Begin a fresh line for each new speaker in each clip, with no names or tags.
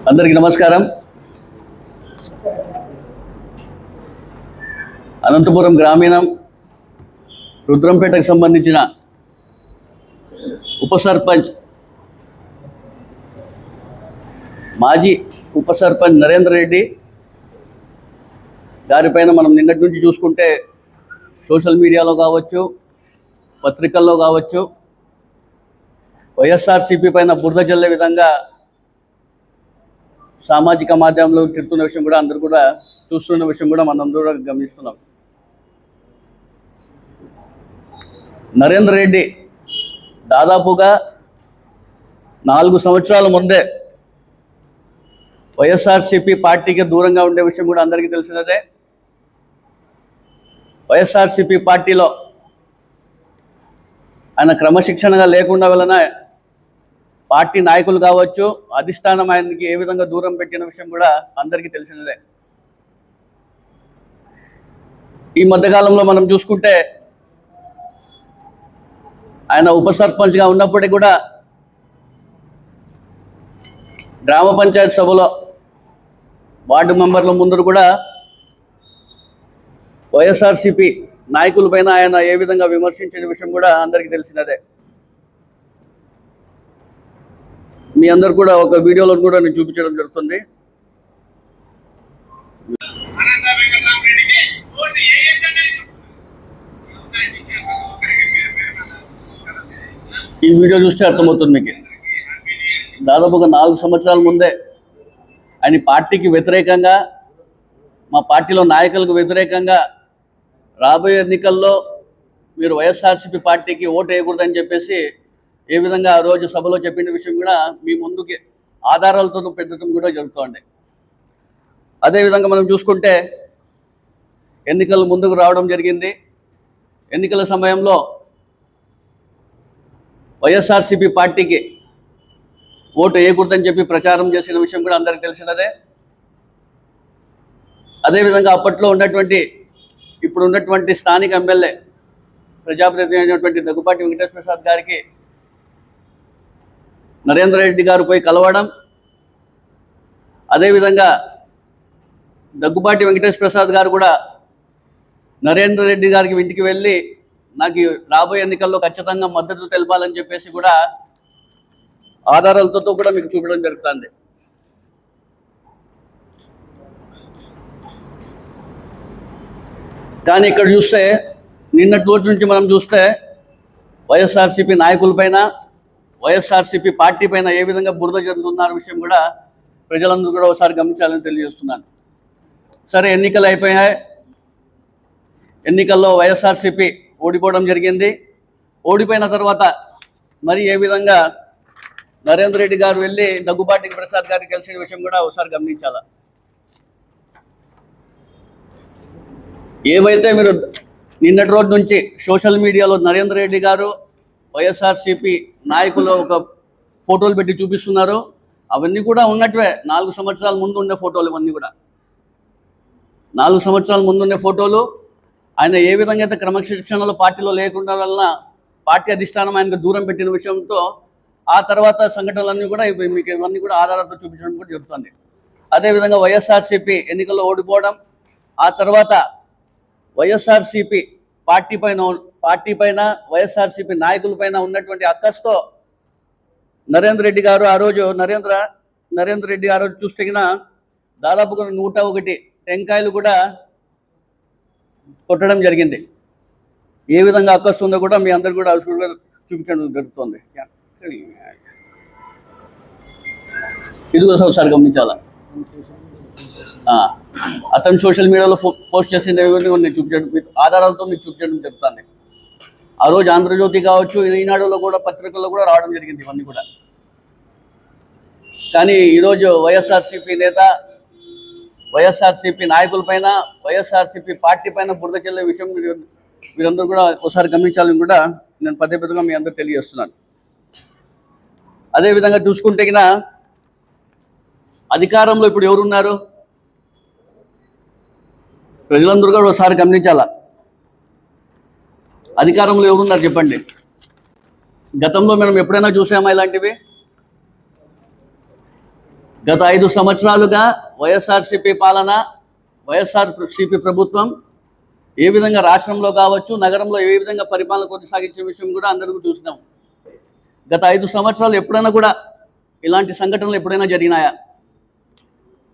అందరికీ నమస్కారం. అనంతపురం గ్రామీణం రుద్రంపేటకు సంబంధించిన ఉప సర్పంచ్ మాజీ ఉప సర్పంచ్ నరేందర్ రెడ్డి గారిపైన మనం నిన్నటి నుంచి చూసుకుంటే సోషల్ మీడియాలో కావచ్చు, పత్రికల్లో కావచ్చు, వైఎస్ఆర్సీపీ పైన బురద జల్లే విధంగా సామాజిక మాధ్యమంలో తిరుగుతున్న విషయం కూడా అందరూ కూడా చూస్తున్న విషయం కూడా మనందరూ గమనిస్తున్నాం. నరేందర్ రెడ్డి దాదాపుగా 4 సంవత్సరాల ముందే వైఎస్ఆర్సీపీ పార్టీకి దూరంగా ఉండే విషయం కూడా అందరికీ తెలిసినదే. వైఎస్ఆర్సీపీ పార్టీలో ఆయన క్రమశిక్షణగా లేకుండా వలన పార్టీ నాయకులు కావచ్చు, అధిష్టానం ఆయనకి ఏ విధంగా దూరం పెట్టిన విషయం కూడా అందరికీ తెలిసినదే. ఈ మధ్యకాలంలో మనం చూసుకుంటే ఆయన ఉప సర్పంచ్గా ఉన్నప్పటికీ కూడా గ్రామ పంచాయతీ సభలో వార్డు మెంబర్ల ముందు కూడా వైఎస్ఆర్సీపీ నాయకులపైన ఆయన ఏ విధంగా విమర్శించిన విషయం కూడా అందరికీ తెలిసినదే. మీ అందరు కూడా ఒక వీడియోలో కూడా నేను చూపించడం జరుగుతుంది. ఈ వీడియో చూస్తే అర్థమవుతుంది మీకు. దాదాపుగా 4 సంవత్సరాల ముందే ఆయన పార్టీకి వ్యతిరేకంగా, మా పార్టీలో నాయకులకు వ్యతిరేకంగా రాబోయే ఎన్నికల్లో మీరు వైఎస్ఆర్సీపీ పార్టీకి ఓటు వేయకూడదని చెప్పేసి ఏ విధంగా ఆ రోజు సభలో చెప్పిన విషయం కూడా మీ ముందుకి ఆధారాలతో పెట్టడం కూడా జరుగుతుంది. అదేవిధంగా మనం చూసుకుంటే ఎన్నికలు ముందుకు రావడం జరిగింది. ఎన్నికల సమయంలో వైఎస్ఆర్సీపీ పార్టీకి ఓటు వేయకూడదని చెప్పి ప్రచారం చేసిన విషయం కూడా అందరికీ తెలిసినదే. అదేవిధంగా అప్పట్లో ఇప్పుడు ఉన్నటువంటి స్థానిక ఎమ్మెల్యే ప్రజాప్రతినిధి అయినటువంటి దగ్గుబాటి వెంకటేశ్వర ప్రసాద్ గారికి నరేందర్ రెడ్డి గారు పోయి కలవడం, అదేవిధంగా దగ్గుబాటి వెంకటేశ్వర ప్రసాద్ గారు కూడా నరేందర్ రెడ్డి గారికి ఇంటికి వెళ్ళి నాకు రాబోయే ఎన్నికల్లో ఖచ్చితంగా మద్దతు తెలపాలని చెప్పేసి కూడా ఆధారాలతో కూడా మీకు చూపడం జరుగుతుంది. కానీ ఇక్కడ చూస్తే నిన్నటి రోజు నుంచి మనం చూస్తే వైఎస్ఆర్సీపీ నాయకులపైన, వైఎస్ఆర్సీపీ పార్టీ పైన ఏ విధంగా బురద జరుగుతున్న విషయం కూడా ప్రజలందరూ కూడా ఒకసారి గమనించాలని తెలియజేస్తున్నాను. సరే, ఎన్నికలు అయిపోయాయి. ఎన్నికల్లో వైఎస్ఆర్సీపీ ఓడిపోవడం జరిగింది. ఓడిపోయిన తర్వాత మరి ఏ విధంగా నరేందర్ రెడ్డి గారు వెళ్ళి దగ్గుబాటి ప్రసాద్ గారికి కలిసిన విషయం కూడా ఒకసారి గమనించాల. ఏవైతే మీరు నిన్నటి రోజు నుంచి సోషల్ మీడియాలో నరేందర్ రెడ్డి గారు వైఎస్ఆర్సీపీ నాయకులు ఒక ఫోటోలు పెట్టి చూపిస్తున్నారు, అవన్నీ కూడా ఉన్నట్టువే. 4 సంవత్సరాల ముందు ఉండే ఫోటోలు ఇవన్నీ కూడా. 4 సంవత్సరాల ముందు ఉండే ఫోటోలు. ఆయన ఏ విధంగా అయితే క్రమశిక్షణలో పార్టీలో లేకుండా వలన పార్టీ అధిష్టానం ఆయనకు దూరం పెట్టిన విషయంతో ఆ తర్వాత సంఘటనలన్నీ కూడా మీకు ఇవన్నీ కూడా ఆధారాలతో చూపించడం కూడా జరుగుతుంది. అదేవిధంగా వైఎస్ఆర్సీపీ ఎన్నికల్లో ఓడిపోవడం, ఆ తర్వాత వైఎస్ఆర్సీపీ పార్టీ పైన వైఎస్ఆర్సీపీ నాయకులపైన ఉన్నటువంటి అక్కస్తో నరేందర్ రెడ్డి గారు ఆ రోజు నరేందర్ రెడ్డి గారు చూస్తే దాదాపుగా 101 టెంకాయలు కూడా కొట్టడం జరిగింది. ఏ విధంగా అక్కస్ ఉందో కూడా మీ అందరు కూడా చూపించడం జరుగుతుంది. ఇది కూడా ఒకసారి గమనించాలా. అతను సోషల్ మీడియాలో పోస్ట్ చేసిన నేను చూపించడం, ఆధారాలతో మీకు చూపించడం చెప్తాను. ఆ రోజు ఆంధ్రజ్యోతి కావచ్చు, ఈనాడులో కూడా, పత్రికల్లో కూడా రావడం జరిగింది ఇవన్నీ కూడా. కానీ ఈరోజు వైఎస్ఆర్సీపీ నేత, వైఎస్ఆర్సీపీ నాయకులపైన, వైఎస్ఆర్సీపీ పార్టీ పైన బురద చెల్లే విషయం మీరందరూ కూడా ఒకసారి గమనించాలని కూడా నేను పదేపదిగా మీ అందరూ తెలియజేస్తున్నాను. అదేవిధంగా చూసుకుంటే అధికారంలో ఇప్పుడు ఎవరున్నారు? ప్రజలందరూ కూడా ఒకసారి గమనించాలా. అధికారంలో ఎవరున్నారు చెప్పండి? గతంలో మనం ఎప్పుడైనా చూసామా ఇలాంటివి? గత 5 సంవత్సరాలుగా వైఎస్ఆర్సీపీ పాలన, వైఎస్ఆర్సీపీ ప్రభుత్వం ఏ విధంగా రాష్ట్రంలో కావచ్చు, నగరంలో ఏ విధంగా పరిపాలన కొనసాగించే విషయం కూడా అందరికీ చూసినాం. గత 5 సంవత్సరాలు ఎప్పుడైనా కూడా ఇలాంటి సంఘటనలు ఎప్పుడైనా జరిగినాయా?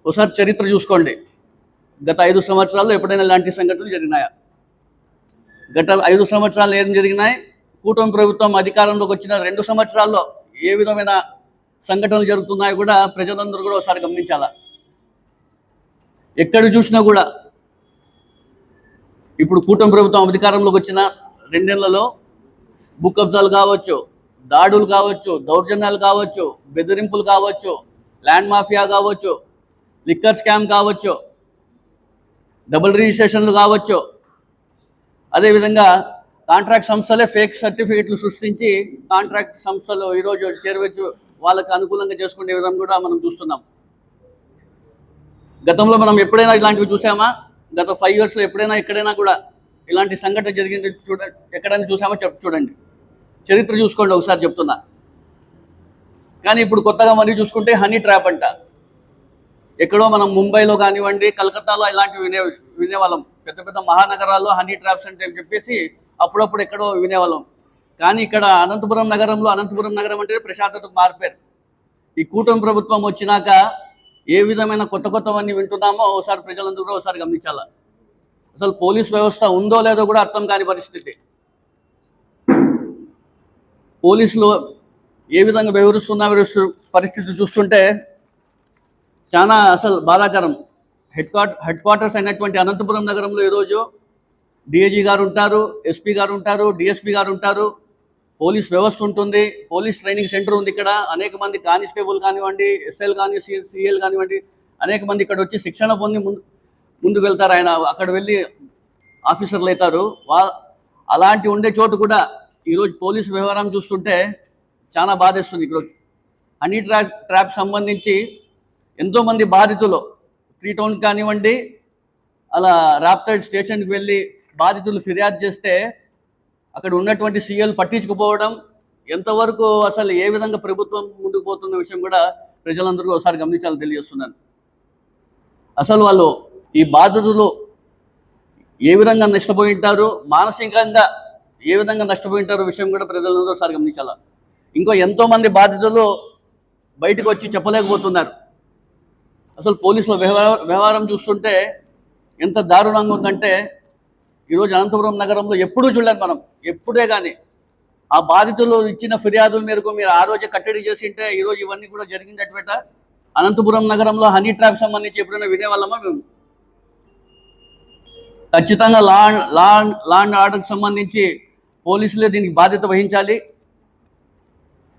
ఒకసారి చరిత్ర చూసుకోండి. గత 5 సంవత్సరాల్లో ఎప్పుడైనా ఇలాంటి సంఘటనలు జరిగినాయా? గత 5 సంవత్సరాలు ఏం జరిగినాయి? కూటమి ప్రభుత్వం అధికారంలోకి వచ్చిన 2 సంవత్సరాల్లో ఏ విధమైన సంఘటనలు జరుగుతున్నాయో కూడా ప్రజలందరూ కూడా ఒకసారి గమనించాలా. ఎక్కడ చూసినా కూడా ఇప్పుడు కూటమి ప్రభుత్వం అధికారంలోకి వచ్చిన 2 నెలలలో భూ కబ్జాలు కావచ్చు, దాడులు కావచ్చు, దౌర్జన్యాలు కావచ్చు, బెదిరింపులు కావచ్చు, ల్యాండ్ మాఫియా కావచ్చు, లిక్కర్ స్కామ్ కావచ్చు, డబుల్ రిజిస్ట్రేషన్లు కావచ్చు, అదేవిధంగా కాంట్రాక్ట్ సంస్థలే ఫేక్ సర్టిఫికేట్లు సృష్టించి కాంట్రాక్ట్ సంస్థలు ఈరోజు చేరవచ్చు వాళ్ళకి అనుకూలంగా చేసుకునే విధంగా కూడా మనం చూస్తున్నాం. గతంలో మనం ఎప్పుడైనా ఇలాంటివి చూసామా? గత 5 ఇయర్స్లో ఎప్పుడైనా ఎక్కడైనా కూడా ఇలాంటి సంఘటన జరిగింది చూడండి, ఎక్కడైనా చూసామో చూడండి, చరిత్ర చూసుకోండి ఒకసారి చెప్తున్నా. కానీ ఇప్పుడు కొత్తగా మరీ చూసుకుంటే హనీ ట్రాప్ అంట. ఎక్కడో మనం ముంబైలో కానివ్వండి, కలకత్తాలో ఇలాంటివి వినేవాళ్ళం. పెద్ద పెద్ద మహానగరాల్లో హనీ ట్రాప్స్ అంటే చెప్పేసి అప్పుడప్పుడు ఎక్కడో వినేవాళ్ళం. కానీ ఇక్కడ అనంతపురం నగరంలో, అనంతపురం నగరం అంటే ప్రశాంతతకు మారిపోయారు. ఈ కూటమి ప్రభుత్వం వచ్చినాక ఏ విధమైన కొత్తవన్నీ వింటున్నామో ఒకసారి ప్రజలందరూ కూడా ఒకసారి గమనించాలా. అసలు పోలీస్ వ్యవస్థ ఉందో లేదో కూడా అర్థం కాని పరిస్థితి. పోలీసులు ఏ విధంగా వ్యవహరిస్తున్న పరిస్థితి చూస్తుంటే చాలా అసలు బాధాకరం. హెడ్ క్వార్టర్స్ అయినటువంటి అనంతపురం నగరంలో ఈరోజు డిఐజీ గారు ఉంటారు, ఎస్పీ గారు ఉంటారు, డిఎస్పీ గారు ఉంటారు, పోలీస్ వ్యవస్థ ఉంటుంది, పోలీస్ ట్రైనింగ్ సెంటర్ ఉంది. ఇక్కడ అనేక మంది కానిస్టేబుల్ కానివ్వండి, ఎస్ఎల్ కానీ, సిఎల్ కానివ్వండి, అనేక మంది ఇక్కడ వచ్చి శిక్షణ పొంది ముందుకు వెళ్తారు. ఆయన అక్కడ వెళ్ళి ఆఫీసర్లు అవుతారు. అలాంటి ఉండే చోటు కూడా ఈరోజు పోలీసు వ్యవహారం చూస్తుంటే చాలా బాధేస్తుంది. ఇక్కడ హనీ ట్రాప్ సంబంధించి ఎంతోమంది బాధితులు 3 టౌన్ కానివ్వండి, అలా రాప్టైడ్ స్టేషన్కి వెళ్ళి బాధితులు ఫిర్యాదు చేస్తే అక్కడ ఉన్నటువంటి సీఎల్ పట్టించుకుపోవడం, ఎంతవరకు అసలు ఏ విధంగా ప్రభుత్వం ముందుకు పోతున్న విషయం కూడా ప్రజలందరూ ఒకసారి గమనించాలని తెలియజేస్తున్నాను. అసలు వాళ్ళు ఈ బాధితులు ఏ విధంగా నష్టపోయి ఉంటారు, మానసికంగా ఏ విధంగా నష్టపోయి ఉంటారో విషయం కూడా ప్రజలందరూ ఒకసారి గమనించాలి. ఇంకో ఎంతోమంది బాధితులు బయటకు వచ్చి చెప్పలేకపోతున్నారు. అసలు పోలీసుల వ్యవహారం చూస్తుంటే ఎంత దారుణంగా ఉందంటే ఈరోజు అనంతపురం నగరంలో ఎప్పుడూ చూడలేదు మనం, ఎప్పుడే కానీ ఆ బాధితులు ఇచ్చిన ఫిర్యాదుల మేరకు మీరు ఆ రోజే కట్టడి చేసి ఉంటే ఈరోజు ఇవన్నీ కూడా జరిగిందట. అనంతపురం నగరంలో హనీ ట్రాప్ సంబంధించి ఎప్పుడైనా వినేవాళ్ళమా మేము? ఖచ్చితంగా లా అండ్ ఆర్డర్కి సంబంధించి పోలీసులే దీనికి బాధ్యత వహించాలి.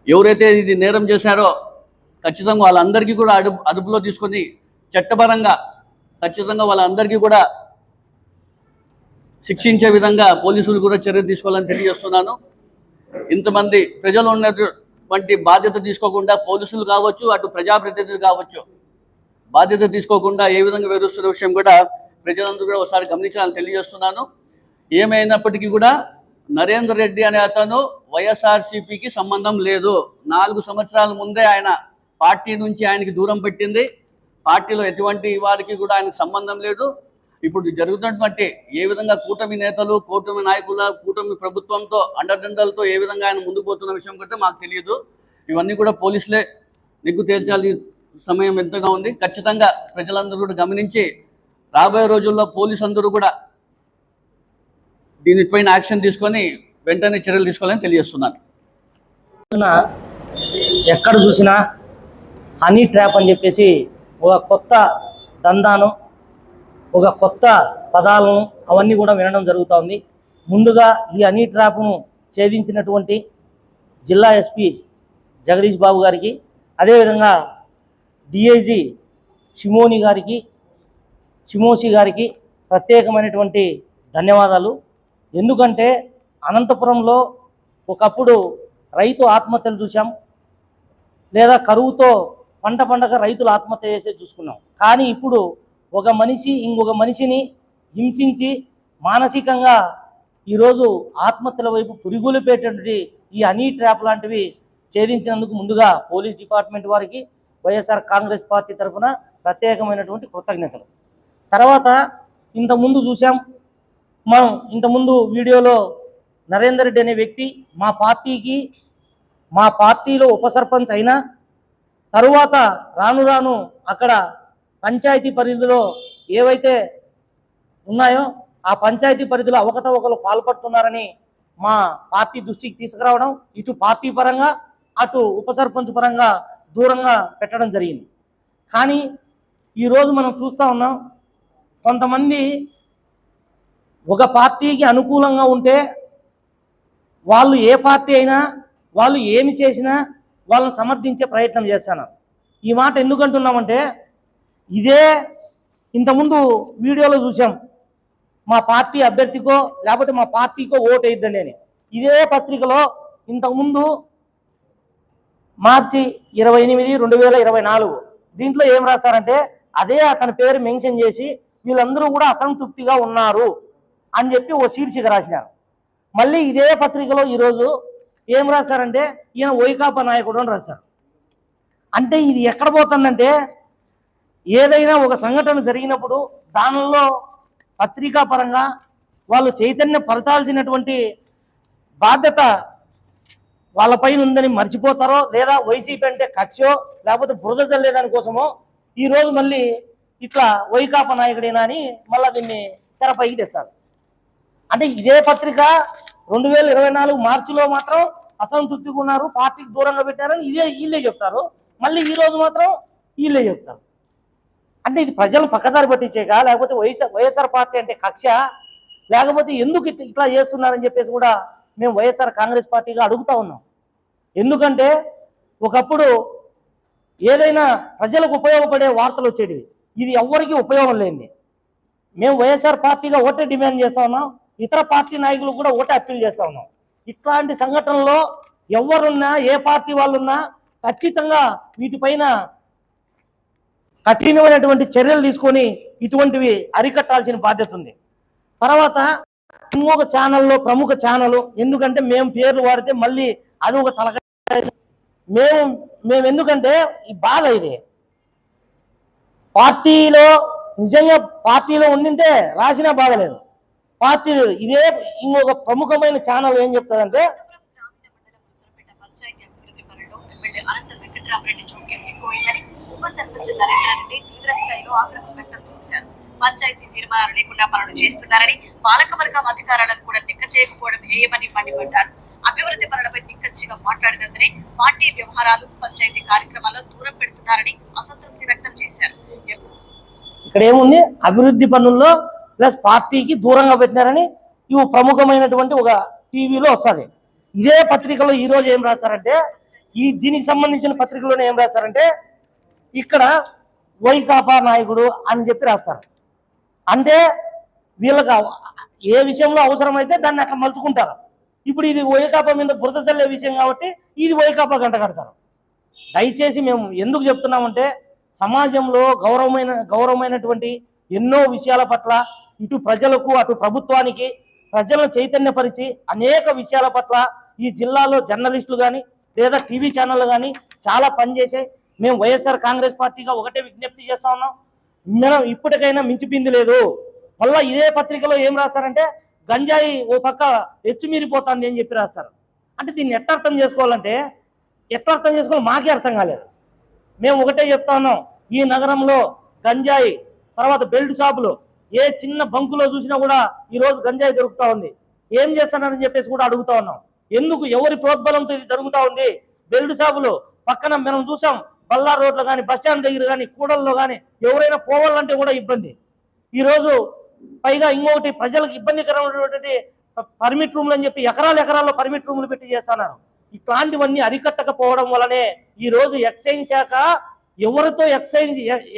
ఎవరైతే ఇది నేరం చేశారో ఖచ్చితంగా వాళ్ళందరికీ కూడా అదుపులో తీసుకొని చట్టపరంగా ఖచ్చితంగా వాళ్ళందరికీ కూడా శిక్షించే విధంగా పోలీసులు కూడా చర్య తీసుకోవాలని తెలియజేస్తున్నాను. ఇంతమంది ప్రజలు ఉన్నటువంటి బాధ్యత తీసుకోకుండా పోలీసులు కావచ్చు, అటు ప్రజాప్రతినిధులు కావచ్చు, బాధ్యత తీసుకోకుండా ఏ విధంగా వివరిస్తున్న విషయం కూడా ప్రజలందరూ కూడా ఒకసారి గమనించాలని తెలియజేస్తున్నాను. ఏమైనప్పటికీ కూడా నరేందర్ రెడ్డి అనే అతను వైఎస్ఆర్సీపీకి సంబంధం లేదు. 4 సంవత్సరాల ముందే ఆయన పార్టీ నుంచి ఆయనకి దూరం పెట్టింది. పార్టీలో ఎటువంటి వారికి కూడా ఆయనకు సంబంధం లేదు. ఇప్పుడు జరుగుతున్నటువంటి ఏ విధంగా కూటమి నేతలు, కూటమి నాయకుల, కూటమి ప్రభుత్వంతో అండదండలతో ఏ విధంగా ఆయన ముందుకు పోతున్న విషయం కంటే మాకు తెలియదు. ఇవన్నీ కూడా పోలీసులే నిగ్గు తేల్చాలి. సమయం ఎంతగా ఉంది. ఖచ్చితంగా ప్రజలందరూ కూడా గమనించి రాబోయే రోజుల్లో పోలీసు అందరూ కూడా దీనిపైన యాక్షన్ తీసుకొని వెంటనే చర్యలు తీసుకోవాలని తెలియజేస్తున్నాను.
ఎక్కడ చూసినా హనీ ట్రాప్ అని చెప్పేసి ఒక కొత్త దందాను, ఒక కొత్త పదాలను అవన్నీ కూడా వినడం జరుగుతోంది. ముందుగా ఈ హనీ ట్రాప్ను ఛేదించినటువంటి జిల్లా ఎస్పీ జగదీష్ బాబు గారికి, అదేవిధంగా డిఐజీ షిమోసి గారికి ప్రత్యేకమైనటువంటి ధన్యవాదాలు. ఎందుకంటే అనంతపురంలో ఒకప్పుడు రైతు ఆత్మహత్యలు చూసాం, లేదా కరువుతో పంట పండగ రైతులు ఆత్మహత్య చేసే చూసుకున్నాం. కానీ ఇప్పుడు ఒక మనిషి ఇంకొక మనిషిని హింసించి మానసికంగా ఈరోజు ఆత్మహత్యల వైపు పురిగొలిపేటటువంటి ఈ హనీ ట్రాప్ లాంటివి ఛేదించినందుకు ముందుగా పోలీస్ డిపార్ట్మెంట్ వారికి, వైఎస్ఆర్ కాంగ్రెస్ పార్టీ తరఫున ప్రత్యేకమైనటువంటి కృతజ్ఞతలు. తర్వాత ఇంతకుముందు చూసాం మనం, ఇంతకుముందు వీడియోలో నరేందర్ రెడ్డి అనే వ్యక్తి మా పార్టీలో ఉప సర్పంచ్ అయినా తరువాత రాను రాను అక్కడ పంచాయతీ పరిధిలో ఏవైతే ఉన్నాయో ఆ పంచాయతీ పరిధిలో అవకతవకలు పాల్పడుతున్నారని మా పార్టీ దృష్టికి తీసుకురావడం, ఇటు పార్టీ పరంగా అటు ఉప సర్పంచ్ పరంగా దూరంగా పెట్టడం జరిగింది. కానీ ఈరోజు మనం చూస్తూ ఉన్నాం, కొంతమంది ఒక పార్టీకి అనుకూలంగా ఉంటే వాళ్ళు ఏ పార్టీ అయినా వాళ్ళు ఏమి చేసినా వాళ్ళని సమర్థించే ప్రయత్నం చేస్తాను. ఈ మాట ఎందుకంటున్నామంటే, ఇదే ఇంతకుముందు వీడియోలో చూసాం, మా పార్టీ అభ్యర్థికో లేకపోతే మా పార్టీకో ఓటు వేయద్దండి అని. ఇదే పత్రికలో ఇంతకుముందు మార్చి 28, 2024 దీంట్లో ఏం రాశారంటే, అదే అతని పేరు మెన్షన్ చేసి వీళ్ళందరూ కూడా అసంతృప్తిగా ఉన్నారు అని చెప్పి ఓ శీర్షిక రాసినారు. మళ్ళీ ఇదే పత్రికలో ఈరోజు ఏం రాశారంటే, ఈయన వైకాపా నాయకుడు అని రాశారు. అంటే ఇది ఎక్కడ పోతుందంటే, ఏదైనా ఒక సంఘటన జరిగినప్పుడు దానిలో పత్రికా పరంగా వాళ్ళు చైతన్యపరచాల్సినటువంటి బాధ్యత వాళ్ళపైన ఉందని మర్చిపోతారో, లేదా వైసీపీ అంటే కక్షో లేకపోతే బురద చల్లేదానికోసమో ఈరోజు మళ్ళీ ఇట్లా వైకాపా నాయకుడేనా అని మళ్ళీ దీన్ని తెరపైకి తెస్తారు. అంటే ఇదే పత్రిక 2024 మార్చిలో మాత్రం అసంతృప్తిగా ఉన్నారు, పార్టీకి దూరంగా పెట్టారని వీళ్ళే చెప్తారు. మళ్ళీ ఈరోజు మాత్రం వీళ్ళే చెప్తారు. అంటే ఇది ప్రజలు పక్కదారి పట్టించేక, లేకపోతే వైఎస్ఆర్ పార్టీ అంటే కక్ష, లేకపోతే ఎందుకు ఇట్లా చేస్తున్నారని చెప్పేసి కూడా మేము వైఎస్ఆర్ కాంగ్రెస్ పార్టీగా అడుగుతా ఉన్నాం. ఎందుకంటే ఒకప్పుడు ఏదైనా ప్రజలకు ఉపయోగపడే వార్తలు వచ్చేటివి, ఇది ఎవ్వరికీ ఉపయోగం లేనిది. మేము వైఎస్ఆర్ పార్టీగా ఓటే డిమాండ్ చేస్తా ఉన్నాం, ఇతర పార్టీ నాయకులు కూడా ఓటే అప్పీల్ చేస్తా ఉన్నాం. ఇట్లాంటి సంఘటనలో ఎవరున్నా ఏ పార్టీ వాళ్ళున్నా ఖచ్చితంగా వీటిపైన కఠినమైనటువంటి చర్యలు తీసుకొని ఇటువంటివి అరికట్టాల్సిన బాధ్యత ఉంది. తర్వాత ఇంకొక ఛానల్లో ప్రముఖ ఛానల్, ఎందుకంటే మేము పేర్లు వాడితే మళ్ళీ అది ఒక తలకాయ. మేము ఎందుకంటే ఈ బాధ ఇది పార్టీలో నిజంగా పార్టీలో ఉండింటే రాసినా బాధలేదు. పార్టీలో ఇదే ఇంకొక ప్రముఖమైన ఛానల్ ఏం చెప్తుందంటే,
పంచాయతీ తీర్మానాలు లేకుండా పనులు చేస్తున్నారని, పాలకవర్గం అధికారాలను కూడా లెక్క చేయకపోవడం హేయమని మండిపడ్డారు. అభివృద్ధి పనులపై నిక్కచ్చిగా మాట్లాడినందునే పార్టీ వ్యవహారాలు, పంచాయతీ కార్యక్రమాల్లో దూరం పెడుతున్నారని అసంతృప్తి వ్యక్తం చేశారు.
ఇక్కడ ఏముంది, అభివృద్ధి పనుల్లో ప్లస్ పార్టీకి దూరంగా పెట్టినారని ఇవి ప్రముఖమైనటువంటి ఒక టీవీలో వస్తుంది. ఇదే పత్రికలో ఈరోజు ఏం రాశారంటే, దీనికి సంబంధించిన పత్రికలోనే ఏం రాశారంటే, ఇక్కడ వైకాపా నాయకుడు అని చెప్పి రాస్తారు. అంటే వీళ్ళకి ఏ విషయంలో అవసరమైతే దాన్ని అట్లా మలుచుకుంటారు. ఇప్పుడు ఇది వైకాపా మీద బురద చల్లే విషయం కాబట్టి ఇది వైకాపా గంట కడతారు. దయచేసి మేము ఎందుకు చెప్తున్నామంటే, సమాజంలో గౌరవమైనటువంటి ఎన్నో విషయాల పట్ల ఇటు ప్రజలకు అటు ప్రభుత్వానికి ప్రజలను చైతన్యపరిచి అనేక విషయాల పట్ల ఈ జిల్లాలో జర్నలిస్టులు కానీ లేదా టీవీ ఛానళ్ళు కానీ చాలా పనిచేసాయి. మేము వైఎస్ఆర్ కాంగ్రెస్ పార్టీగా ఒకటే విజ్ఞప్తి చేస్తా ఉన్నాం, మనం ఇప్పటికైనా మించిపోయింది లేదు. మళ్ళీ ఇదే పత్రికలో ఏం రాస్తారంటే, గంజాయి ఓ పక్క ఎచ్చుమీరిపోతుంది అని చెప్పి రాస్తారు. అంటే దీన్ని ఎట్లా అర్థం చేసుకోవాలంటే, ఎట్లా అర్థం చేసుకోవాలి మాకే అర్థం కాలేదు. మేము ఒకటే చెప్తా ఉన్నాం, ఈ నగరంలో గంజాయి తర్వాత బెల్ట్ షాపులు ఏ చిన్న బంకులో చూసినా కూడా ఈరోజు గంజాయి దొరుకుతా ఉంది. ఏం చేస్తున్నారని చెప్పేసి కూడా అడుగుతా ఉన్నాం. ఎందుకు, ఎవరి ప్రోద్బలంతో ఇది జరుగుతూ ఉంది? బెల్ట్ షాపులు పక్కన మనం చూసాం, బల్లార్ రోడ్లో కానీ బస్ స్టాండ్ దగ్గర కానీ కూడల్లో కానీ ఎవరైనా పోవాలంటే కూడా ఇబ్బంది. ఈరోజు పైగా ఇంకొకటి ప్రజలకు ఇబ్బందికరమైనటువంటి పర్మిట్ రూమ్లు అని చెప్పి ఎకరాల్లో పర్మిట్ రూములు పెట్టి చేస్తున్నారు. ఇట్లాంటివన్నీ అరికట్టకపోవడం వల్లనే ఈరోజు ఎక్సైజ్ శాఖ ఎవరితో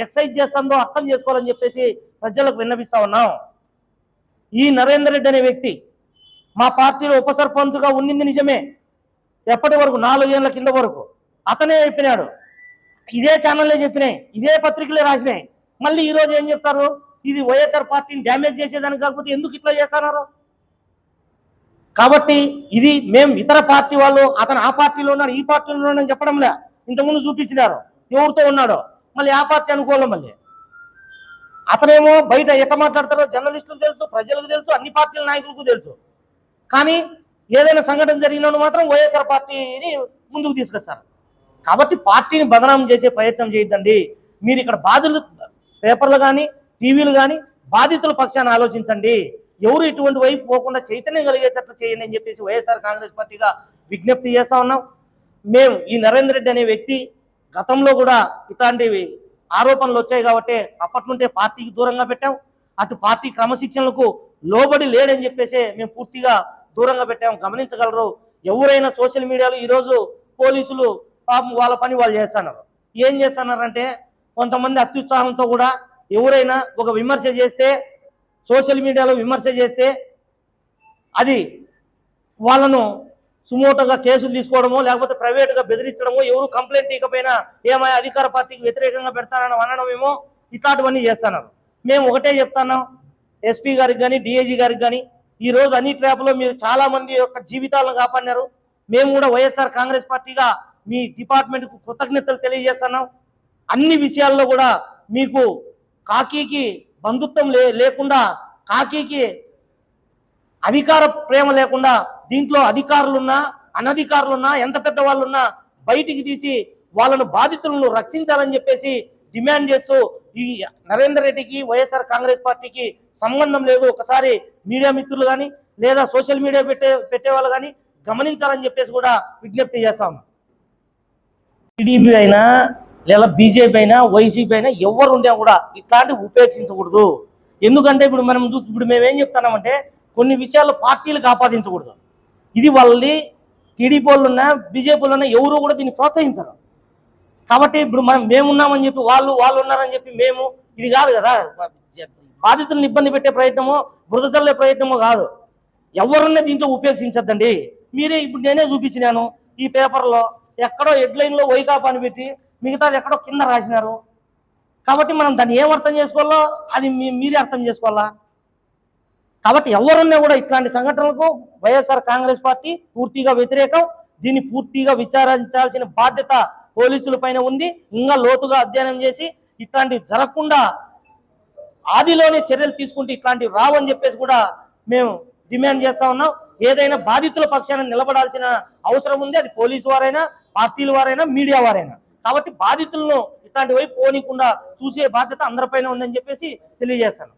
ఎక్సైజ్ చేస్తుందో అర్థం చేసుకోవాలని చెప్పేసి ప్రజలకు విన్నపిస్తా ఉన్నాం. ఈ నరేందర్ రెడ్డి అనే వ్యక్తి మా పార్టీలో ఉప సర్పంచ్గా ఉండింది నిజమే, ఎప్పటి వరకు 4 ఏళ్ల కింద వరకు అతనే చెప్పినాడు, ఇదే ఛానల్లే చెప్పినాయి, ఇదే పత్రికలే రాసినాయి. మళ్ళీ ఈరోజు ఏం చెప్తారు, ఇది వైఎస్ఆర్ పార్టీని డ్యామేజ్ చేసేదానికి కాకపోతే ఎందుకు ఇట్లా చేస్తున్నారు? కాబట్టి ఇది మేము ఇతర పార్టీ వాళ్ళు అతను ఆ పార్టీలో ఉన్నారు ఈ పార్టీలో ఉన్నారని చెప్పడంలే, ఇంతకుముందు చూపించినారు. ఎవరితో ఉన్నాడో, మళ్ళీ ఆ పార్టీ అనుకూలం. మళ్ళీ అతనేమో బయట ఎట్లా మాట్లాడతారో జర్నలిస్టులకు తెలుసు, ప్రజలకు తెలుసు, అన్ని పార్టీల నాయకులకు తెలుసు. కానీ ఏదైనా సంఘటన జరిగినప్పుడు మాత్రం వైఎస్ఆర్ పార్టీని ముందుకు తీసుకొస్తారు. కాబట్టి పార్టీని బదనాం చేసే ప్రయత్నం చేయొద్దండి. మీరు ఇక్కడ బాధితులు, పేపర్లు కానీ టీవీలు కానీ బాధితుల పక్షాన్ని ఆలోచించండి. ఎవరు ఇటువంటి వైపు పోకుండా చైతన్యం కలిగేటట్లు చేయండి అని చెప్పేసి వైఎస్ఆర్ కాంగ్రెస్ పార్టీగా విజ్ఞప్తి చేస్తా ఉన్నాం. మేము ఈ నరేందర్ రెడ్డి అనే వ్యక్తి గతంలో కూడా ఇట్లాంటివి ఆరోపణలు వచ్చాయి కాబట్టి అప్పటి నుండే పార్టీకి దూరంగా పెట్టాం. అటు పార్టీ క్రమశిక్షణలకు లోబడి లేడని చెప్పేసి మేము పూర్తిగా దూరంగా పెట్టాం. గమనించగలరు ఎవరైనా సోషల్ మీడియాలో ఈరోజు పోలీసులు పాపం వాళ్ళ పని వాళ్ళు చేస్తున్నారు. ఏం చేస్తున్నారంటే కొంతమంది అత్యుత్సాహంతో కూడా ఎవరైనా ఒక విమర్శ చేస్తే, సోషల్ మీడియాలో విమర్శ చేస్తే అది వాళ్ళను సుమోటోగా కేసులు తీసుకోవడమో లేకపోతే ప్రైవేటుగా బెదిరించడమో, ఎవరు కంప్లైంట్ ఇవ్వకపోయినా ఏమైనా అధికార పార్టీకి వ్యతిరేకంగా పెడతానని అనడమేమో ఇట్లాంటివన్నీ చేస్తున్నారు. మేము ఒకటే చెప్తున్నాం ఎస్పీ గారికి కానీ డిఐజీ గారికి కానీ, ఈరోజు అన్ని ట్రాప్లో మీరు చాలా మంది యొక్క జీవితాలను కాపాడినారు. మేము కూడా వైఎస్ఆర్ కాంగ్రెస్ పార్టీగా మీ డిపార్ట్మెంట్కు కృతజ్ఞతలు తెలియజేస్తున్నాం. అన్ని విషయాల్లో కూడా మీకు కాకీకి బంధుత్వం లేకుండా, కాకీకి అధికార ప్రేమ లేకుండా, దీంట్లో అధికారులున్నా అనధికారులున్నా ఎంత పెద్ద వాళ్ళున్నా బయటికి తీసి వాళ్ళను బాధితులను రక్షించాలని చెప్పేసి డిమాండ్ చేస్తూ ఈ నరేందర్ రెడ్డికి వైఎస్ఆర్ కాంగ్రెస్ పార్టీకి సంబంధం లేదు. ఒకసారి మీడియా మిత్రులు కానీ లేదా సోషల్ మీడియా పెట్టే వాళ్ళు కానీ గమనించాలని చెప్పేసి కూడా విజ్ఞప్తి చేస్తాం. టీడీపీ అయినా లేదా బీజేపీ అయినా వైసీపీ అయినా ఎవరు ఉండే కూడా ఇట్లాంటివి ఉపేక్షించకూడదు. ఎందుకంటే ఇప్పుడు మనం ఇప్పుడు మేమేం చెప్తున్నామంటే కొన్ని విషయాల్లో పార్టీలకు ఆపాదించకూడదు. ఇది వాళ్ళది. టీడీపీ వాళ్ళు ఉన్నా బీజేపీ వాళ్ళు ఉన్నా ఎవరు కూడా దీన్ని ప్రోత్సహించరు. కాబట్టి ఇప్పుడు మేమున్నామని చెప్పి వాళ్ళు ఉన్నారని చెప్పి మేము ఇది కాదు కదా. బాధితులను ఇబ్బంది పెట్టే ప్రయత్నమో బురద చల్లే ప్రయత్నమో కాదు. ఎవరున్నా దీంట్లో ఉపేక్షించద్దండి. మీరే ఇప్పుడు నేనే చూపించినాను ఈ పేపర్లో ఎక్కడో హెడ్లైన్లో వైకాపా అని పెట్టి మిగతాది ఎక్కడో కింద రాసినారు. కాబట్టి మనం దాన్ని ఏం అర్థం చేసుకోవాలో అది మీరే అర్థం చేసుకోవాలా. కాబట్టి ఎవరున్నా కూడా ఇట్లాంటి సంఘటనలకు వైఎస్ఆర్ కాంగ్రెస్ పార్టీ పూర్తిగా వ్యతిరేకం. దీన్ని పూర్తిగా విచారించాల్సిన బాధ్యత పోలీసుల పైన ఉంది. ఇంకా లోతుగా అధ్యయనం చేసి ఇట్లాంటివి జరగకుండా ఆదిలోనే చర్యలు తీసుకుంటే ఇట్లాంటివి రావని చెప్పేసి కూడా మేము డిమాండ్ చేస్తా ఉన్నాం. ఏదైనా బాధితుల పక్షాన నిలబడాల్సిన అవసరం ఉంది. అది పోలీసు వారైనా, పార్టీల వారైనా, మీడియా వారైనా. కాబట్టి బాధితులను ఇట్లాంటి వైపు పోనీకుండా చూసే బాధ్యత అందరిపైన ఉందని చెప్పేసి తెలియజేస్తాను.